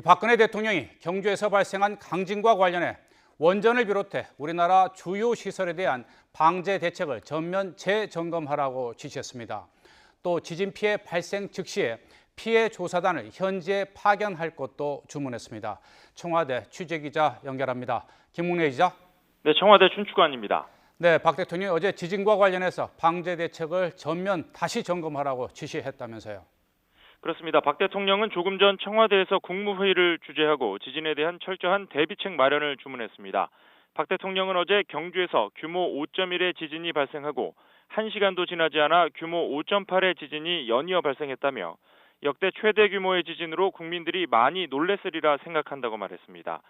박근혜 대통령이 경주에서 발생한 강진과 관련해 원전을 비롯해 우리나라 주요 시설에 대한 방제 대책을 전면 재점검하라고 지시했습니다. 또 지진 피해 발생 즉시에 피해 조사단을 현지에 파견할 것도 주문했습니다. 청와대 취재기자 연결합니다. 김웅래 기자. 네, 청와대 춘추관입니다. 네, 박 대통령이 어제 지진과 관련해서 방제 대책을 전면 다시 점검하라고 지시했다면서요. 그렇습니다. 박 대통령은 조금 전 청와대에서 국무회의를 주재하고 지진에 대한 철저한 대비책 마련을 주문했습니다. 박 대통령은 어제 경주에서 규모 5.1의 지진이 발생하고 1시간도 지나지 않아 규모 5.8의 지진이 연이어 발생했다며 역대 최대 규모의 지진으로 국민들이 많이 놀랬으리라 생각한다고 말했습니다.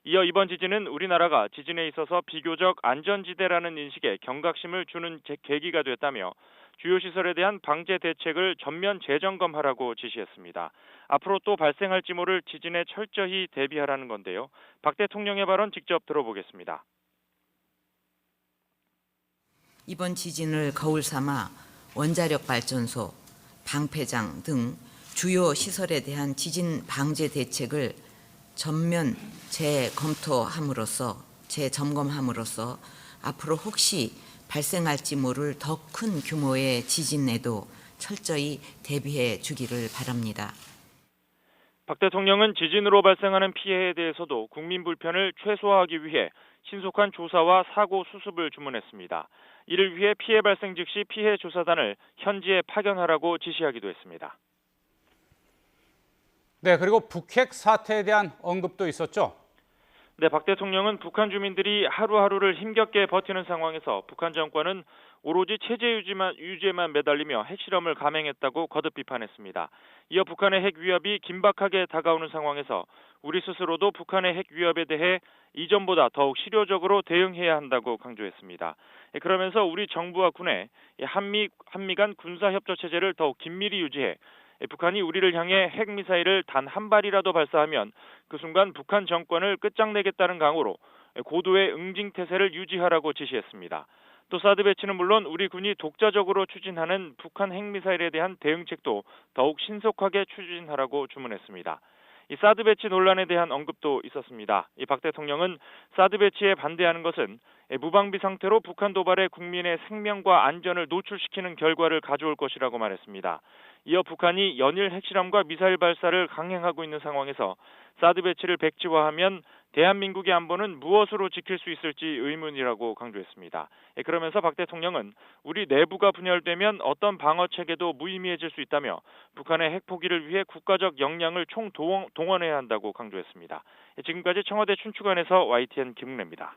이어 이번 지진은 우리나라가 지진에 있어서 비교적 안전지대라는 인식에 경각심을 주는 계기가 됐다며 주요 시설에 대한 방제 대책을 전면 재점검하라고 지시했습니다. 앞으로 또 발생할지 모를 지진에 철저히 대비하라는 건데요. 박 대통령의 발언 직접 들어보겠습니다. 이번 지진을 거울 삼아 원자력 발전소, 방패장 등 주요 시설에 대한 지진 방제 대책을 전면 재점검함으로써 앞으로 혹시 발생할지 모를 더 큰 규모의 지진에도 철저히 대비해 주기를 바랍니다. 박 대통령은 지진으로 발생하는 피해에 대해서도 국민 불편을 최소화하기 위해 신속한 조사와 사고 수습을 주문했습니다. 이를 위해 피해 발생 즉시 피해 조사단을 현지에 파견하라고 지시하기도 했습니다. 네, 그리고 북핵 사태에 대한 언급도 있었죠. 네, 박 대통령은 북한 주민들이 하루하루를 힘겹게 버티는 상황에서 북한 정권은 오로지 체제 유지에만 매달리며 핵실험을 감행했다고 거듭 비판했습니다. 이어 북한의 핵 위협이 긴박하게 다가오는 상황에서 우리 스스로도 북한의 핵 위협에 대해 이전보다 더욱 실효적으로 대응해야 한다고 강조했습니다. 그러면서 우리 정부와 군의 한미 간 군사협조 체제를 더욱 긴밀히 유지해 북한이 우리를 향해 핵미사일을 단 한 발이라도 발사하면 그 순간 북한 정권을 끝장내겠다는 강호로 고도의 응징태세를 유지하라고 지시했습니다. 또 사드 배치는 물론 우리 군이 독자적으로 추진하는 북한 핵미사일에 대한 대응책도 더욱 신속하게 추진하라고 주문했습니다. 이 사드 배치 논란에 대한 언급도 있었습니다. 이 박 대통령은 사드 배치에 반대하는 것은 무방비 상태로 북한 도발에 국민의 생명과 안전을 노출시키는 결과를 가져올 것이라고 말했습니다. 이어 북한이 연일 핵실험과 미사일 발사를 강행하고 있는 상황에서 사드 배치를 백지화하면 대한민국의 안보는 무엇으로 지킬 수 있을지 의문이라고 강조했습니다. 그러면서 박 대통령은 우리 내부가 분열되면 어떤 방어 체계도 무의미해질 수 있다며 북한의 핵 포기를 위해 국가적 역량을 총동원해야 한다고 강조했습니다. 지금까지 청와대 춘추관에서 YTN 김웅래입니다.